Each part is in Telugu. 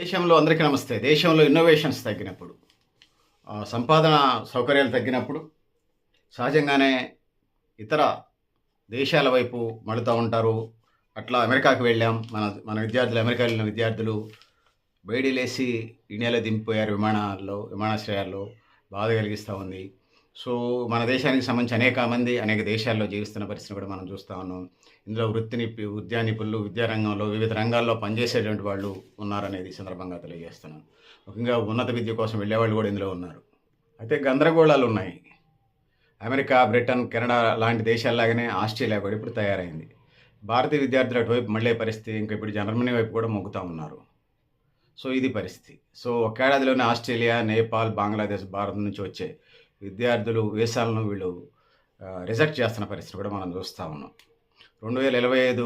దేశంలో అందరికీ నమస్తే. దేశంలో ఇన్నోవేషన్స్ తగ్గినప్పుడు, సంపాదన సౌకర్యాలు తగ్గినప్పుడు, సహజంగానే ఇతర దేశాల వైపు మళ్ళుతా ఉంటారు. అట్లా అమెరికాకి వెళ్ళాం. మన మన విద్యార్థులు అమెరికా వెళ్ళిన విద్యార్థులు వేడిలేసి ఇండియాలో దింపిపోయారు విమానాశ్రయాల్లో. బాధ కలిగిస్తా ఉంది. సో, మన దేశానికి సంబంధించి అనేక మంది అనేక దేశాల్లో జీవిస్తున్న పరిస్థితిని కూడా మనం చూస్తా ఉన్నాం. ఇందులో విద్యా నిపుణులు, విద్యారంగంలో వివిధ రంగాల్లో పనిచేసేటువంటి వాళ్ళు ఉన్నారనేది ఈ సందర్భంగా తెలియజేస్తున్నాను. ముఖ్యంగా ఉన్నత విద్య కోసం వెళ్ళేవాళ్ళు కూడా ఇందులో ఉన్నారు. అయితే గందరగోళాలున్నాయి. అమెరికా, బ్రిటన్, కెనడా లాంటి దేశాల్లాగానే ఆస్ట్రేలియా కూడా ఇప్పుడు తయారైంది. భారతీయ విద్యార్థులు అటువైపు మళ్ళే పరిస్థితి ఇంకా ఇప్పుడు జర్మనీ వైపు కూడా మొగ్గుతా ఉన్నారు. సో, ఇది పరిస్థితి. సో, ఒకేడాదిలోనే ఆస్ట్రేలియా, నేపాల్, బంగ్లాదేశ్, భారత్ నుంచి వచ్చే విద్యార్థులు వీసాలను వీళ్ళు రిజెక్ట్ చేస్తున్న పరిస్థితి కూడా మనం చూస్తా ఉన్నాం. 2025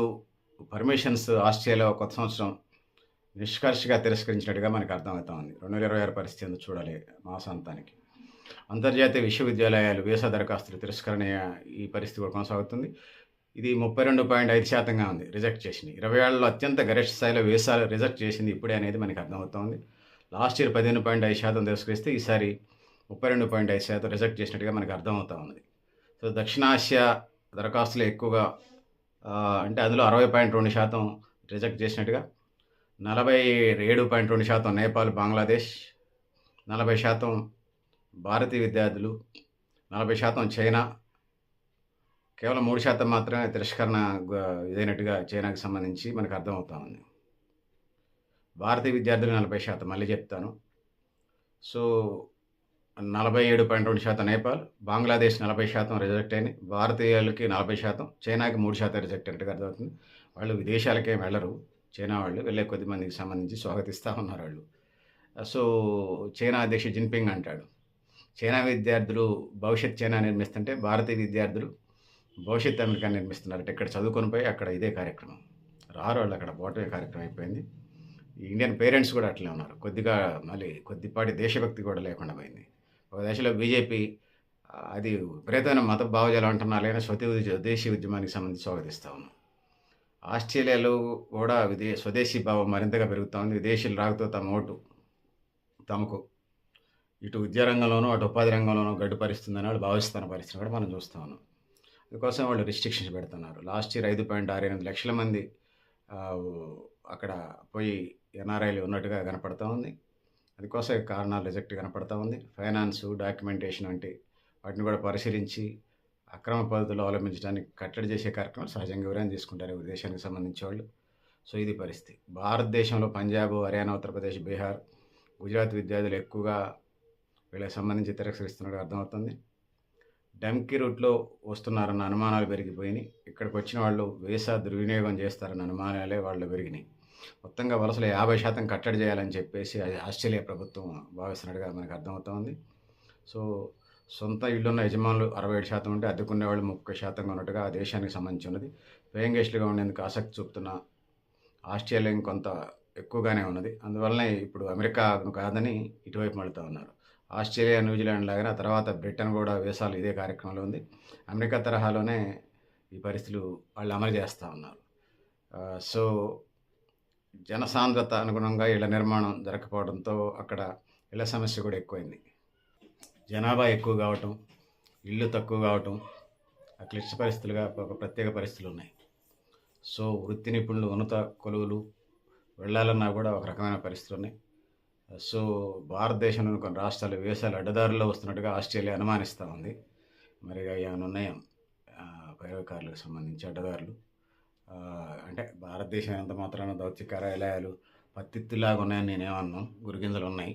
పర్మిషన్స్ ఆస్ట్రేలియా కొత్త సంవత్సరం నిష్కర్షగా తిరస్కరించినట్టుగా మనకు అర్థమవుతా ఉంది. 2026 పరిస్థితి ఏందో చూడాలి మాసాంతానికి. అంతర్జాతీయ విశ్వవిద్యాలయాలు వీసా దరఖాస్తులు తిరస్కరణ ఈ పరిస్థితి కూడా కొనసాగుతుంది. ఇది 32.5%గా ఉంది రిజెక్ట్ చేసింది. 20 ఏళ్లలో అత్యంత గరిష్ట స్థాయిలో వీసాలు రిజెక్ట్ చేసింది ఇప్పుడే అనేది మనకు అర్థమవుతోంది. లాస్ట్ ఇయర్ 15.5% తిరస్కరిస్తే ఈసారి 32.5% రిజెక్ట్ చేసినట్టుగా మనకు అర్థమవుతా ఉన్నది. సో, దక్షిణాసియా దరఖాస్తులు ఎక్కువగా అంటే అందులో 60.2% రిజెక్ట్ చేసినట్టుగా, 47.2% నేపాల్, బంగ్లాదేశ్, 40% భారతీయ విద్యార్థులు, 40% చైనా, కేవలం 3% మాత్రమే తిరస్కరణ ఇదైనట్టుగా చైనాకి సంబంధించి మనకు అర్థమవుతా ఉంది. భారతీయ విద్యార్థులు 40%, మళ్ళీ చెప్తాను. సో, 47.2% నేపాల్, బంగ్లాదేశ్ 40% రిజెక్ట్ అయినాయి, భారతీయులకి 40%, చైనాకి 3% రిజెక్ట్ అయినట్టుగా అర్థమవుతుంది. వాళ్ళు విదేశాలకేం వెళ్ళరు. చైనా వాళ్ళు వెళ్ళే కొద్ది మందికి సంబంధించి స్వాగతిస్తూ ఉన్నారు వాళ్ళు. సో, చైనా అధ్యక్షుడు జిన్పింగ్ అంటాడు, చైనా విద్యార్థులు భవిష్యత్ చైనా నిర్మిస్తుంటే భారతీయ విద్యార్థులు భవిష్యత్ అమెరికా నిర్మిస్తున్నారట. ఇక్కడ చదువుకొని పోయి అక్కడ ఇదే కార్యక్రమం. రారు వాళ్ళు, అక్కడ పోవటమే కార్యక్రమం అయిపోయింది. ఈ ఇండియన్ పేరెంట్స్ కూడా అట్లే ఉన్నారు. కొద్దిగా మళ్ళీ కొద్దిపాటి దేశభక్తి కూడా లేకుండా పోయింది. ఒక దశలో బీజేపీ అది విపరీతమైన మత భావజాలం అంటున్నారు కానీ స్వదేశీ ఉద్యమానికి సంబంధించి స్వాగతిస్తూ ఉన్నాం. ఆస్ట్రేలియాలో కూడా స్వదేశీ భావం మరింతగా పెరుగుతూ ఉంది. విదేశీయులు రాకతో తమకు ఇటు విద్యారంగంలోనూ అటు ఉపాధి రంగంలోనూ గడ్డుపరుస్తుందని వాళ్ళు భావిస్తున్న పరిస్థితిని కూడా మనం చూస్తూ ఉన్నాం. అందుకోసం వాళ్ళు రిస్ట్రిక్షన్స్ పెడుతున్నారు. లాస్ట్ ఇయర్ 5.68 లక్షల మంది అక్కడ పోయి ఎన్ఆర్ఐలు ఉన్నట్టుగా కనపడతా ఉంది. అందుకోసం కారణాలు రిజెక్ట్ కనపడతా ఉంది. ఫైనాన్సు, డాక్యుమెంటేషన్ వంటి వాటిని కూడా పరిశీలించి అక్రమ పద్ధతులు అవలంబించడానికి కట్టడి చేసే కార్యక్రమం సహజంగా ఎవరైనా తీసుకుంటారు దేశానికి సంబంధించి వాళ్ళు. సో, ఇది పరిస్థితి. భారతదేశంలో పంజాబ్, హర్యానా, ఉత్తరప్రదేశ్, బీహార్, గుజరాత్ విద్యార్థులు ఎక్కువగా వీళ్ళకి సంబంధించి తిరస్కరిస్తున్నట్టు అర్థమవుతుంది. డంకీ రూట్లో వస్తున్నారన్న అనుమానాలు పెరిగిపోయినాయి. ఇక్కడికి వచ్చిన వాళ్ళు వీసా దుర్వినియోగం చేస్తారన్న అనుమానాలే వాళ్ళు పెరిగినాయి. మొత్తంగా వలసలు 50% కట్టడి చేయాలని చెప్పేసి ఆస్ట్రేలియా ప్రభుత్వం భావిస్తున్నట్టుగా మనకు అర్థమవుతోంది. సో, సొంత ఇళ్లున్న యజమానులు 67% ఉంటే అద్దెకునే వాళ్ళు 30% ఉన్నట్టుగా ఆ దేశానికి సంబంధించి ఉన్నది. పేయింగ్ గెస్టులుగా ఉండేందుకు ఆసక్తి చూపుతున్న ఆస్ట్రేలియా ఇంకొంత ఎక్కువగానే ఉన్నది. అందువల్లనే ఇప్పుడు అమెరికా కాదని ఇటువైపు మళ్ళుతూ ఉన్నారు. ఆస్ట్రేలియా, న్యూజిలాండ్ లాగానే ఆ తర్వాత బ్రిటన్ కూడా వీసాలు ఇదే కార్యక్రమంలో ఉంది. అమెరికా తరహాలోనే ఈ పరిస్థితులు వాళ్ళు అమలు చేస్తూ ఉన్నారు. సో, జనసాంద్రత అనుగుణంగా ఇళ్ల నిర్మాణం జరగకపోవడంతో అక్కడ ఇళ్ల సమస్య కూడా ఎక్కువైంది. జనాభా ఎక్కువ కావటం, ఇళ్ళు తక్కువ కావటం, ఆ క్లిష్ట పరిస్థితులుగా ఒక ప్రత్యేక పరిస్థితులు ఉన్నాయి. సో, వృత్తి నిపుణులు ఉన్నత కొలువులు వెళ్ళాలన్నా కూడా ఒక రకమైన పరిస్థితులు ఉన్నాయి. సో, భారతదేశంలోని కొన్ని రాష్ట్రాలు వీసాలు అడ్డదారుల్లో వస్తున్నట్టుగా ఆస్ట్రేలియా అనుమానిస్తూ ఉంది. మరి ఏమైనా ఉన్నాయా పైరవకారులకు సంబంధించి అడ్డదారులు? అంటే భారతదేశం ఎంత మాత్రాన దౌత్య కార్యాలయాలు పత్తిత్తులాగా ఉన్నాయని నేనేమన్నాను, గురిగింజలు ఉన్నాయి.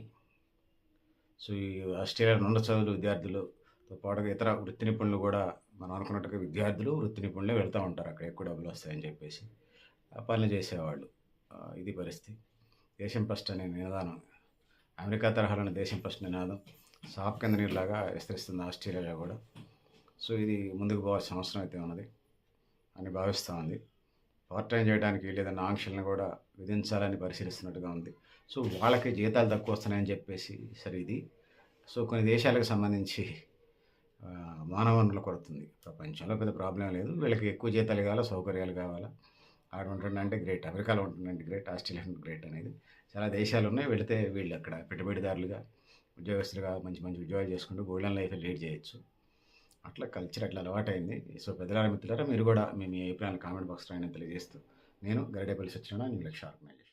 సో, ఈ ఆస్ట్రేలియా నుండి చదువులు విద్యార్థులతో పాటుగా ఇతర వృత్తి నిపుణులు కూడా మనం అనుకున్నట్టుగా విద్యార్థులు వృత్తి నిపుణులే వెళ్తూ ఉంటారు. అక్కడ ఎక్కువ డబ్బులు వస్తాయని చెప్పేసి పనులు చేసేవాళ్ళు. ఇది పరిస్థితి. దేశం ఫస్ట్ అనే నినాదం, అమెరికా తరహాలోని దేశం ఫస్ట్ నినాదం సాఫ్ కింద నీరులాగా విస్తరిస్తుంది ఆస్ట్రేలియాలో కూడా. సో, ఇది ముందుకు పోవాల్సిన అవసరం అయితే ఉన్నది అని భావిస్తూ ఉంది. పార్ట్ టైం చేయడానికి లేదన్న ఆంక్షలను కూడా విధించాలని పరిశీలిస్తున్నట్టుగా ఉంది. సో, వాళ్ళకి జీతాలు తక్కువ వస్తున్నాయని చెప్పేసి సరే ఇది. సో, కొన్ని దేశాలకు సంబంధించి మానవ వనరుల కొరత ఉంది. ప్రపంచంలో పెద్ద ప్రాబ్లం లేదు. వీళ్ళకి ఎక్కువ జీతాలు కావాలా, సౌకర్యాలు కావాలా. ఆడ ఉంటుందంటే గ్రేట్, అమెరికాలో ఉంటుందంటే గ్రేట్, ఆస్ట్రేలియా గ్రేట్ అనేది చాలా దేశాలు ఉన్నాయి. వెళితే వీళ్ళు అక్కడ పెట్టుబడిదారులుగా, ఉద్యోగస్తులుగా మంచి మంచి ఉద్యోగాలు చేసుకుంటూ గోల్డెన్ లైఫ్ లీడ్ చేయొచ్చు. అట్లా కల్చర్ అట్లా అలవాటైంది. సో, పెద్దలారా, మిత్రులారా, మీరు కూడా మీ మీ అభిప్రాయాలను కామెంట్ బాక్స్‌లో అయినా తెలియజేస్తూ, నేను గరిడేపల్లి సత్యనారాయణ, న్యూ లక్ష్య ఆర్గనైజేషన్.